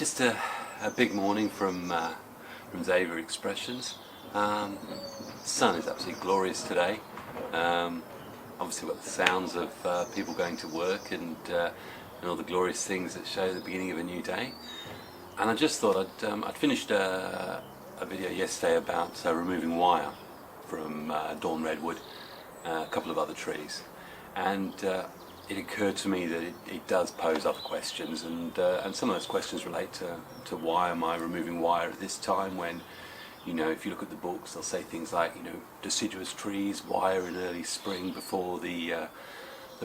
Just a big morning from Xavier Expressions. The sun is absolutely glorious today. Obviously we've got the sounds of people going to work and all the glorious things that show the beginning of a new day. And I just thought I'd finished a video yesterday about removing wire from Dawn Redwood, a couple of other trees, and it occurred to me that it does pose other questions, and some of those questions relate to why am I removing wire at this time when, you know, if you look at the books, they'll say things like, you know, deciduous trees wire in early spring before the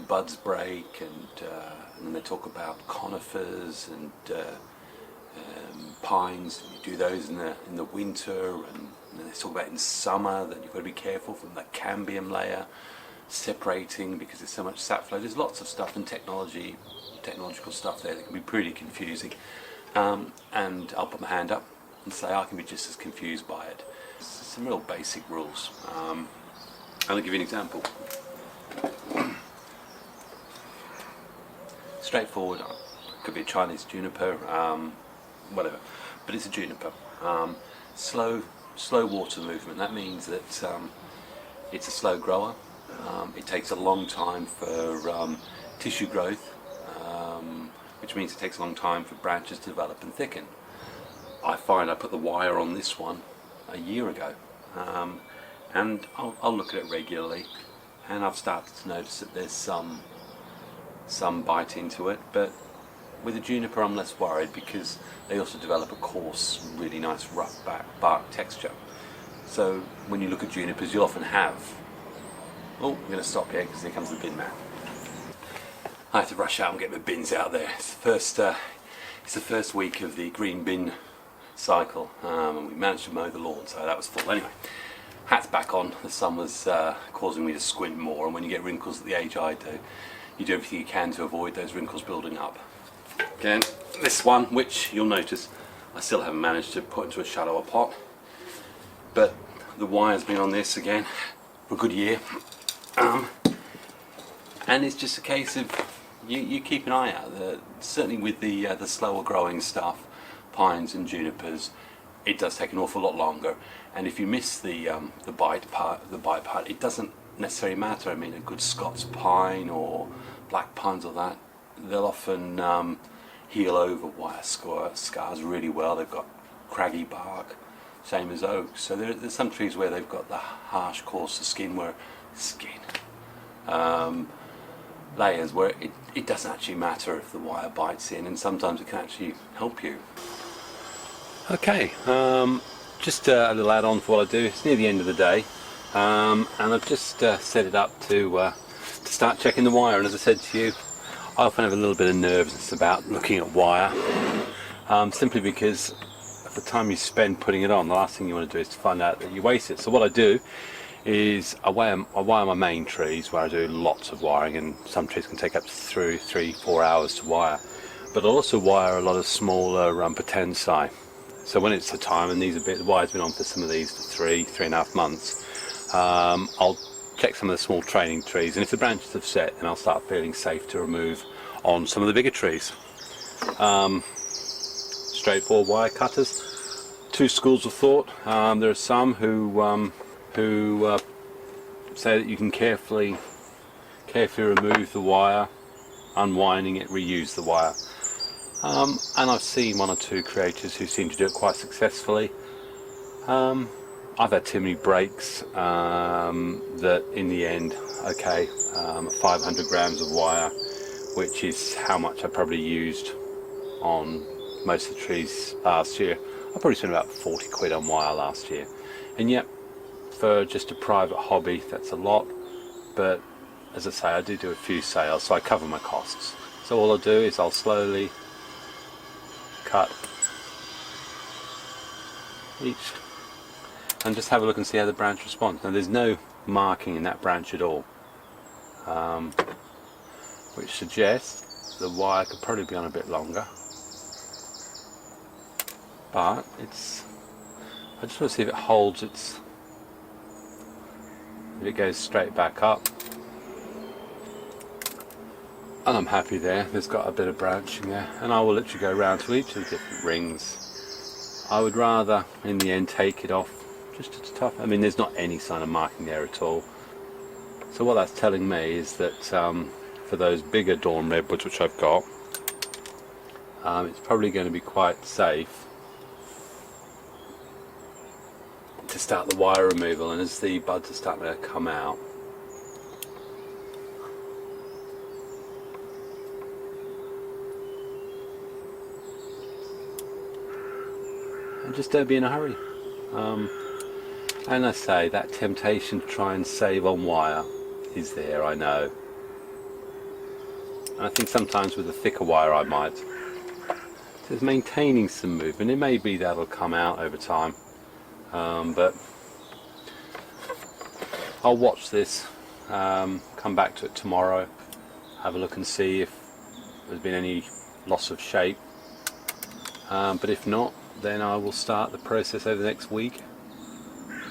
buds break, and then they talk about conifers and pines. You do those in the winter, and then they talk about in summer that you've got to be careful from the cambium layer separating because there's so much sap flow. There's lots of stuff and technological stuff there that can be pretty confusing, and I'll put my hand up and say I can be just as confused by it. Some real basic rules. I'll give you an example. Straightforward. Could be a Chinese juniper, whatever, but it's a juniper. Slow water movement. That means that it's a slow grower. It takes a long time for tissue growth, which means it takes a long time for branches to develop and thicken. I find I put the wire on this one a year ago, and I'll look at it regularly, and I've started to notice that there's some bite into it, but with a juniper I'm less worried because they also develop a coarse, really nice rough bark texture. So when you look at junipers, you'll often have... Oh, I'm going to stop here because here comes the bin man. I have to rush out and get my bins out there. It's the first week of the green bin cycle, and we managed to mow the lawn, so that was full. Anyway, hat's back on. The sun was causing me to squint more, and when you get wrinkles at the age I do, you do everything you can to avoid those wrinkles building up. Again, this one, which you'll notice I still haven't managed to put into a shallower pot, but the wire's been on this again for a good year. And it's just a case of you keep an eye out. Certainly with the slower growing stuff, pines and junipers, it does take an awful lot longer. And if you miss the bite part, it doesn't necessarily matter. I mean, a good Scots pine or black pines or that, they'll often heal over wire scars really well. They've got craggy bark, same as oaks. So there's some trees where they've got the harsh, coarser layers where it doesn't actually matter if the wire bites in, and sometimes it can actually help you. Okay, just a little add-on for what I do. It's near the end of the day, and I've just set it up to start checking the wire. And as I said to you, I often have a little bit of nervousness about looking at wire, simply because at the time you spend putting it on, the last thing you want to do is to find out that you waste it. So what I do is I wire my main trees where I do lots of wiring, and some trees can take up to 3-4 hours to wire, but I also wire a lot of smaller potensai. So when it's the time, and the wire's been on for some of these for 3.5 months, I'll check some of the small training trees, and if the branches have set, then I'll start feeling safe to remove on some of the bigger trees. Straightforward wire cutters. Two schools of thought. There are some who say that you can carefully remove the wire, unwinding it, reuse the wire. And I've seen one or two creators who seem to do it quite successfully. I've had too many breaks that in the end, 500 grams of wire, which is how much I probably used on most of the trees last year. I probably spent about 40 quid on wire last year, and yet for just a private hobby that's a lot. But as I say, I do a few sales, so I cover my costs. So all I'll do is I'll slowly cut each and just have a look and see how the branch responds. Now there's no marking in that branch at all, which suggests the wire could probably be on a bit longer, but I just want to see if it holds its... If it goes straight back up, And I'm happy there. There's got a bit of branching there, and I will literally go around to each of the different rings. I would rather in the end take it off just as tough. I mean, there's not any sign of marking there at all. So what that's telling me is that for those bigger Dawn Redwoods which I've got, it's probably going to be quite safe to start the wire removal. And as the buds are starting to come out, and just don't be in a hurry. And I say, that temptation to try and save on wire is there, I know. And I think sometimes with a thicker wire I might. So it's maintaining some movement. It may be that'll come out over time, but I'll watch this, come back to it tomorrow, have a look and see if there's been any loss of shape. But if not, then I will start the process over the next week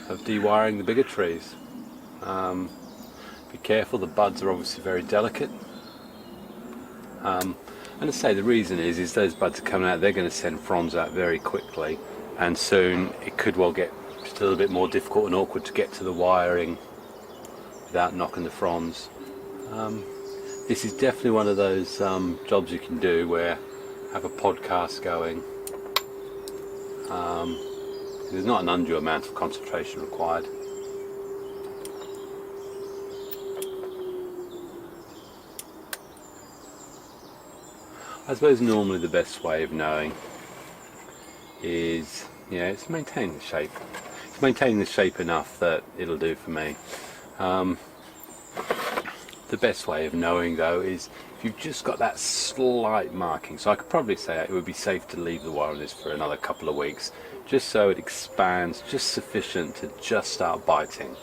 of dewiring the bigger trees. Be careful, the buds are obviously very delicate. And I say the reason is those buds are coming out, they're going to send fronds out very quickly, and soon it could well get just a little bit more difficult and awkward to get to the wiring without knocking the fronds. This is definitely one of those jobs you can do where have a podcast going. There's not an undue amount of concentration required. I suppose normally the best way of knowing is, it's maintaining the shape. It's maintaining the shape enough that it'll do for me. The best way of knowing though is if you've just got that slight marking. So I could probably say it would be safe to leave the wire on this for another couple of weeks, just so it expands just sufficient to just start biting.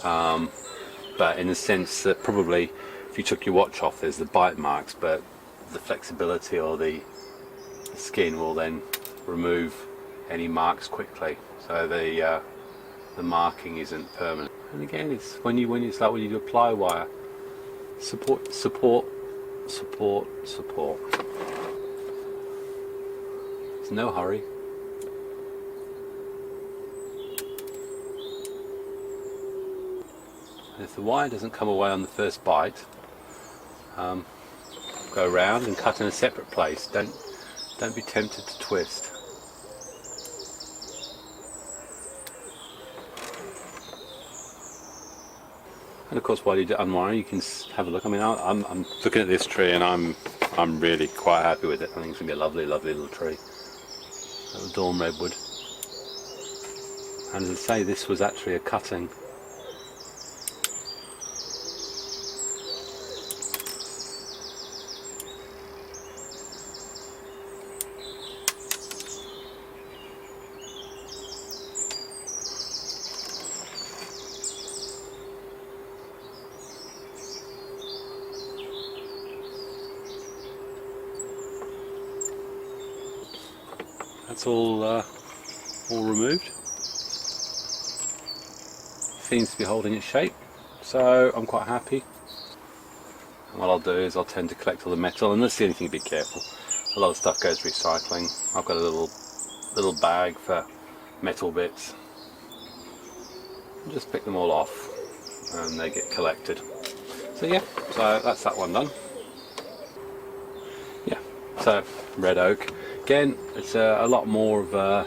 But in the sense that probably if you took your watch off, there's the bite marks, but the flexibility or the skin will then remove any marks quickly, so the marking isn't permanent. And again, it's when you do apply wire, support. There's no hurry. And if the wire doesn't come away on the first bite, go around and cut in a separate place. Don't be tempted to twist. And of course, while you do unwiring, you can have a look. I mean, I'm looking at this tree and I'm really quite happy with it. I think it's gonna be a lovely, lovely little tree. Little Dawn Redwood. And as I say, this was actually a cutting. That's all removed. Seems to be holding its shape, so I'm quite happy. And what I'll do is I'll tend to collect all the metal, and that's the only thing to be careful. A lot of stuff goes recycling. I've got a little bag for metal bits. And just pick them all off, and they get collected. So yeah, so that's that one done. Yeah, so red oak. Again, it's a lot more of a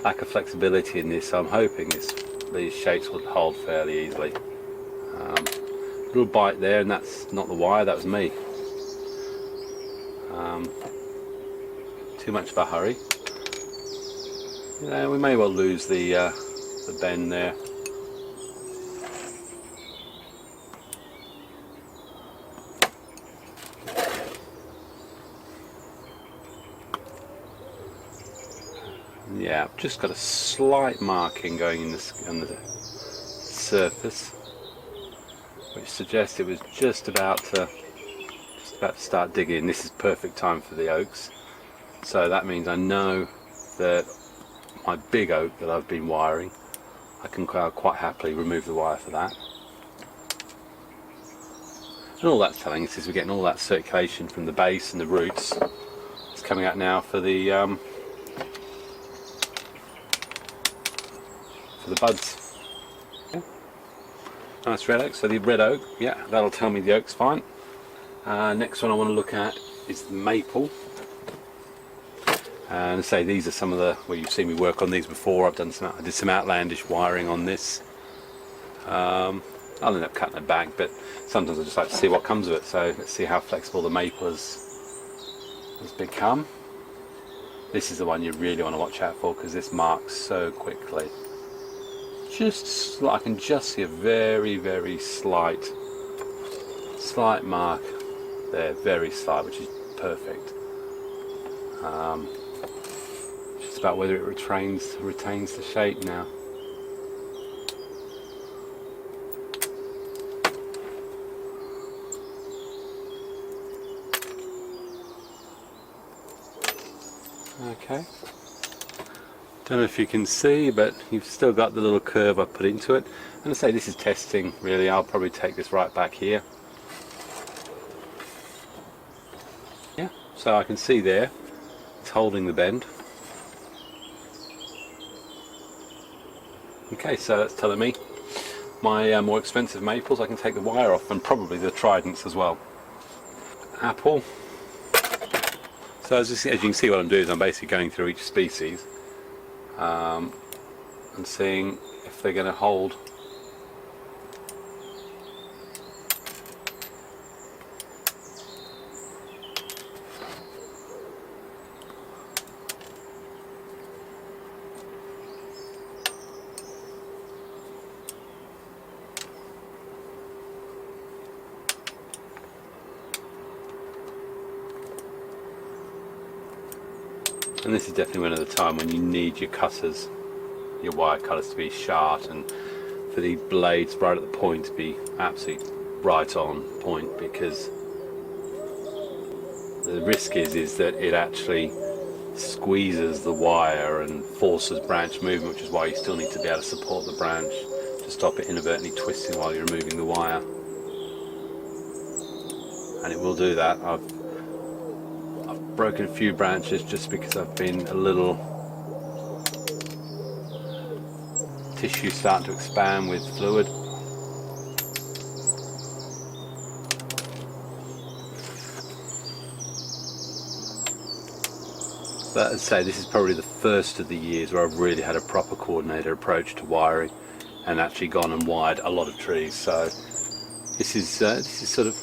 lack of flexibility in this, so I'm hoping these shapes will hold fairly easily. Little bite there, and that's not the wire, that was me. Too much of a hurry. We may well lose the bend there. Yeah, I've just got a slight marking going on the surface, which suggests it was just about to start digging. This is perfect time for the oaks, so that means I know that my big oak that I've been wiring, I can quite happily remove the wire for that. And all that's telling us is we're getting all that circulation from the base and the roots. It's coming out now for the buds. Yeah. Nice red oak. So the red oak, yeah, that'll tell me the oak's fine. Next one I want to look at is the maple. And say these are some of the, well, you've seen me work on these before. I did some outlandish wiring on this. I'll end up cutting it back, but sometimes I just like to see what comes of it. So let's see how flexible the maple has become. This is the one you really want to watch out for because this marks so quickly. I can just see a very, very slight mark there, very slight, which is perfect. Just about whether it retains the shape now. Okay. Don't know if you can see, but you've still got the little curve I put into it. And I say this is testing, really. I'll probably take this right back here. Yeah, so I can see there, it's holding the bend. Okay, so that's telling me my more expensive maples, I can take the wire off, and probably the tridents as well. Apple. So as you can see, what I'm doing is I'm basically going through each species and seeing if they're going to hold. And this is definitely one of the time when you need your cutters, your wire cutters, to be sharp, and for the blades right at the point to be absolutely right on point, because the risk is that it actually squeezes the wire and forces branch movement, which is why you still need to be able to support the branch to stop it inadvertently twisting while you're removing the wire. And it will do that. I've broken a few branches just because I've been a little tissue starting to expand with fluid. But as I say, this is probably the first of the years where I've really had a proper coordinated approach to wiring and actually gone and wired a lot of trees. So this is sort of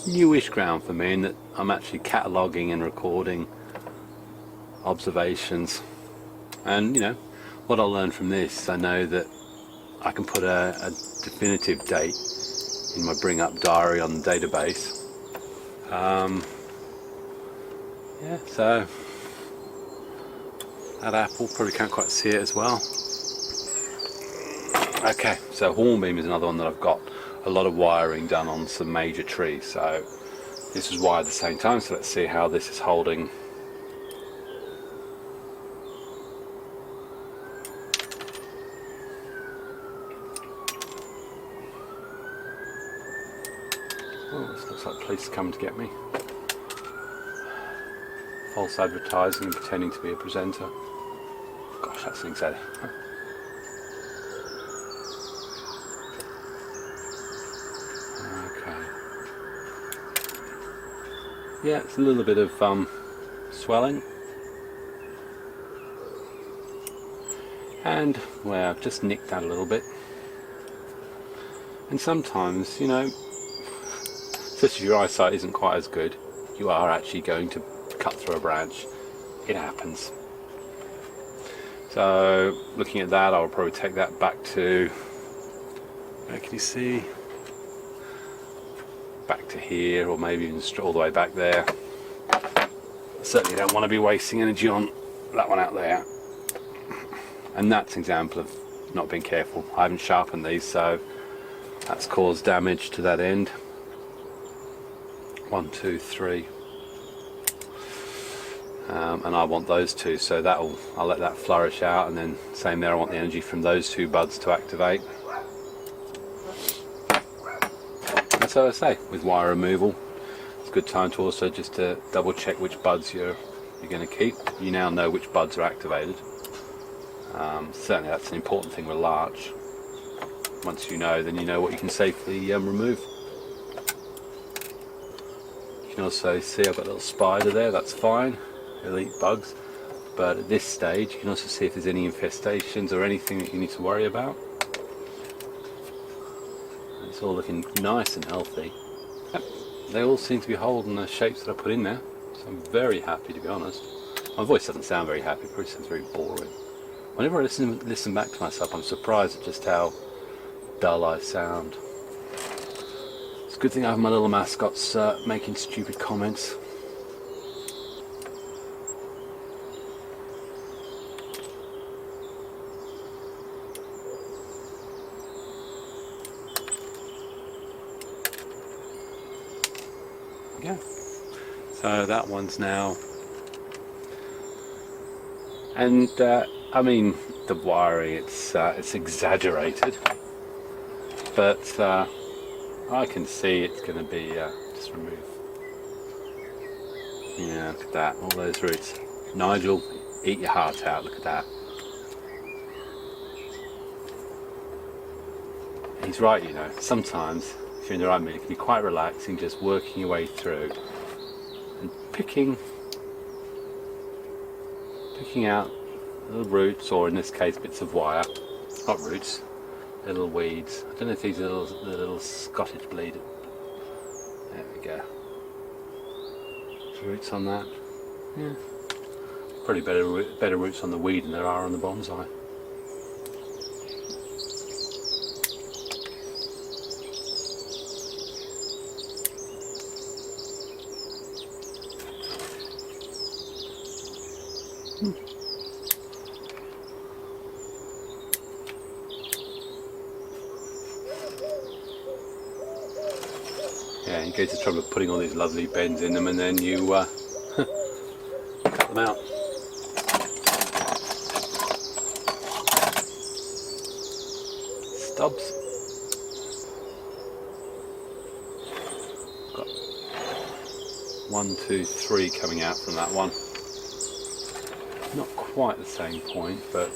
newish ground for me, in that I'm actually cataloguing and recording observations. And you know what I'll learn from this, I know that I can put a definitive date in my bring up diary on the database. Yeah, so that apple, probably can't quite see it as well. Okay, so Hornbeam is another one that I've got a lot of wiring done on some major trees, so this was wired at the same time. So let's see how this is holding. Oh, this looks like police are coming to get me. False advertising and pretending to be a presenter. Gosh, that's an sad. Yeah, it's a little bit of swelling, and well, I've just nicked that a little bit. And sometimes, you know, especially if your eyesight isn't quite as good, you are actually going to cut through a branch. It happens. So looking at that, I'll probably take that back to, where can you see? Back to here, or maybe even all the way back there. I certainly don't want to be wasting energy on that one out there. And that's an example of not being careful. I haven't sharpened these, so that's caused damage to that end. 1, 2, 3. And I want those two, so I'll let that flourish out, and then same there, I want the energy from those two buds to activate. so as I say, with wire removal, it's a good time to also just to double check which buds you're going to keep. You now know which buds are activated. Certainly that's an important thing with larch. Once you know, then you know what you can safely remove. You can also see I've got a little spider there, that's fine, it'll eat bugs. But at this stage you can also see if there's any infestations or anything that you need to worry about. It's all looking nice and healthy. Yep. They all seem to be holding the shapes that I put in there, so I'm very happy, to be honest. My voice doesn't sound very happy, it probably sounds very boring. Whenever I listen back to myself, I'm surprised at just how dull I sound. It's a good thing I have my little mascots making stupid comments. Yeah. So that one's now, and I mean the wiring, it's exaggerated, but I can see it's going to be just remove. Yeah, look at that, all those roots. Nigel, eat your heart out. Look at that. He's right, you know. Sometimes, if you're in the right mood, it can be quite relaxing, just working your way through and picking out little roots, or in this case, bits of wire. Not roots, little weeds. I don't know if these are the little Scottish bleed. There we go. Roots on that. Yeah. Probably better roots on the weed than there are on the bonsai. Yeah, you go to the trouble of putting all these lovely bends in them, and then you cut them out. Stubs. Got 1, 2, 3 coming out from that one. Not quite the same point, but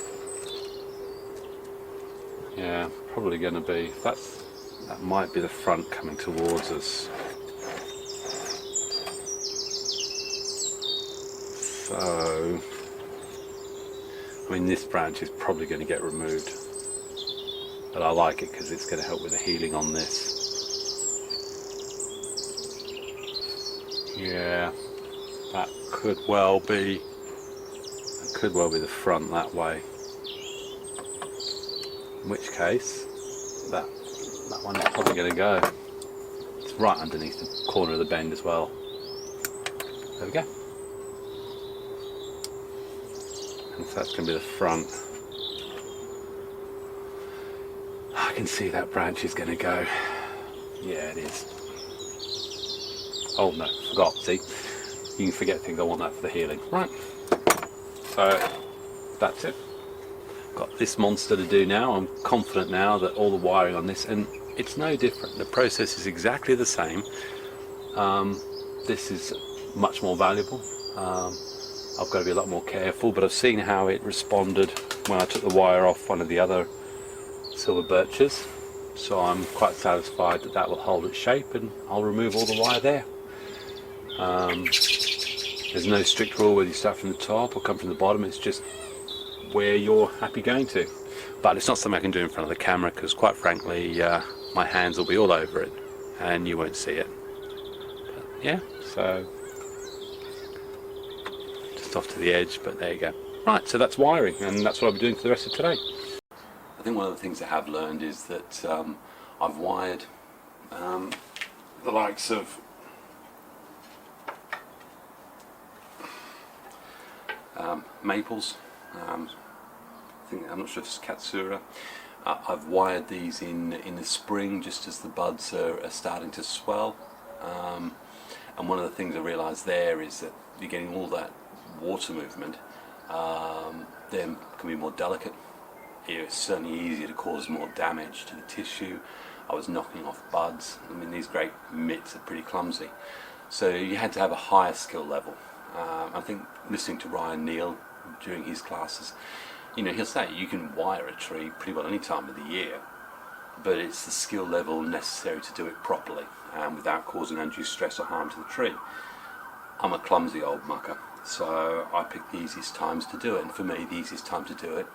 yeah, probably going to be. That might be the front coming towards us. So, I mean, this branch is probably going to get removed, but I like it because it's going to help with the healing on this. Yeah, that could well be the front that way. In which case, that one is probably going to go. It's right underneath the corner of the bend as well. There we go. And so that's going to be the front. I can see that branch is going to go. Yeah, it is. Oh no, forgot. See, you can forget things. I want that for the healing. Right. So that's it. Got this monster to do now. I'm confident now that all the wiring on this, and it's no different. The process is exactly the same. This is much more valuable. I've got to be a lot more careful, but I've seen how it responded when I took the wire off one of the other silver birches, so I'm quite satisfied that that will hold its shape, and I'll remove all the wire there. There's no strict rule whether you start from the top or come from the bottom. It's just where you're happy going to. But it's not something I can do in front of the camera, because quite frankly my hands will be all over it and you won't see it. But yeah, so just off to the edge, but there you go. Right, so that's wiring, and that's what I'll be doing for the rest of today. I think one of the things I have learned is that I've wired the likes of maples. I'm not sure if it's Katsura. I've wired these in the spring just as the buds are starting to swell. And one of the things I realised there is that you're getting all that water movement. Them can be more delicate. It's certainly easier to cause more damage to the tissue. I was knocking off buds. I mean, these great mitts are pretty clumsy. So you had to have a higher skill level. I think listening to Ryan Neal during his classes, you know, he'll say you can wire a tree pretty well any time of the year, but it's the skill level necessary to do it properly without causing undue stress or harm to the tree. I'm a clumsy old mucker, so I pick the easiest times to do it, and for me the easiest time to do it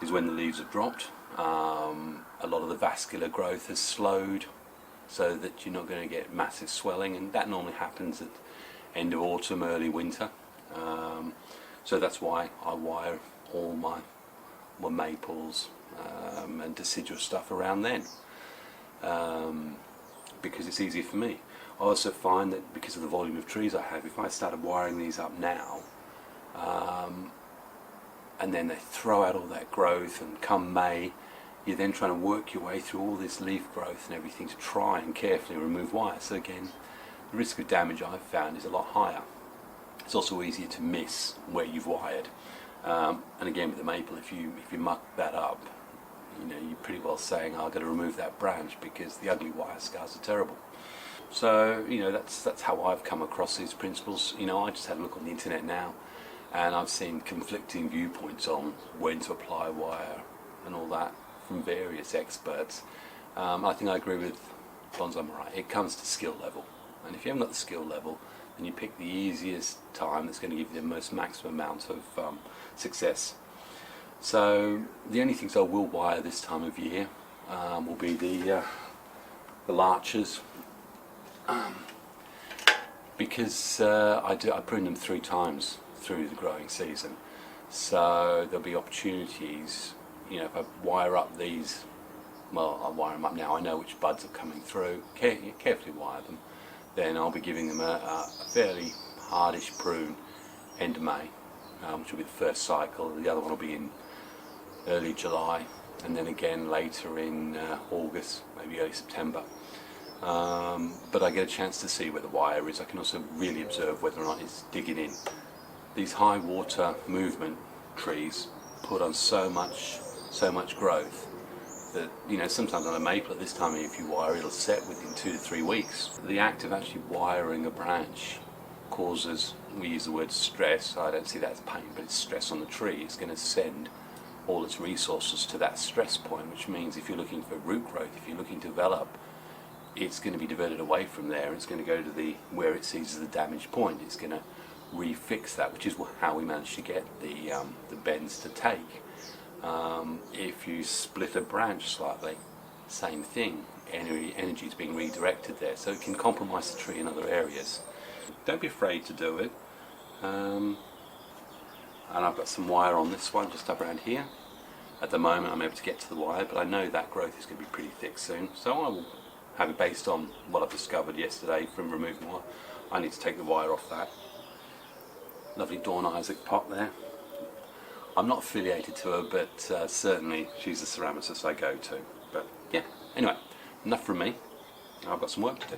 is when the leaves have dropped. A lot of the vascular growth has slowed so that you're not going to get massive swelling, and that normally happens at end of autumn, early winter. So that's why I wire all my maples and deciduous stuff around then, because it's easier for me. I also find that because of the volume of trees I have, if I started wiring these up now, and then they throw out all that growth, and come May you're then trying to work your way through all this leaf growth and everything to try and carefully remove wires. So again, the risk of damage I've found is a lot higher. It's also easier to miss where you've wired, and again with the maple, if you muck that up, you know, you're pretty well saying, oh, I've got to remove that branch because the ugly wire scars are terrible. So, you know, that's how I've come across these principles. You know, I just had a look on the internet now, and I've seen conflicting viewpoints on when to apply wire and all that from various experts. I think I agree with Bonsai. It comes to skill level, and if you haven't got the skill level, then you pick the easiest time that's going to give you the most maximum amount of success. So the only things I will wire this time of year will be the larches, because I prune them 3 times through the growing season. So there'll be opportunities, you know, if I wire up these, well, I'll wire them up now, I know which buds are coming through, carefully wire them, then I'll be giving them a fairly hardish prune end of May, which will be the first cycle. The other one will be in early July, and then again later in August, maybe early September. But I get a chance to see where the wire is. I can also really observe whether or not it's digging in. These high water movement trees put on so much growth that, you know, sometimes on a maple at this time, if you wire, it'll set within 2 to 3 weeks. The act of actually wiring a branch causes, we use the word stress, I don't see that as pain, but it's stress on the tree. It's going to send all its resources to that stress point, which means if you're looking for root growth, if you're looking to develop, it's going to be diverted away from there. It's going to go to the where it sees as the damage point. It's going to refix that, which is how we managed to get the bends to take. If you split a branch slightly, same thing. Energy is being redirected there, so it can compromise the tree in other areas. Don't be afraid to do it. And I've got some wire on this one just up around here. At the moment I'm able to get to the wire, but I know that growth is going to be pretty thick soon, so I will have it based on what I've discovered yesterday from removing wire. I need to take the wire off that. Lovely Dawn Isaac pot there. I'm not affiliated to her, but certainly she's the ceramicist I go to. But yeah, anyway, enough from me. I've got some work to do.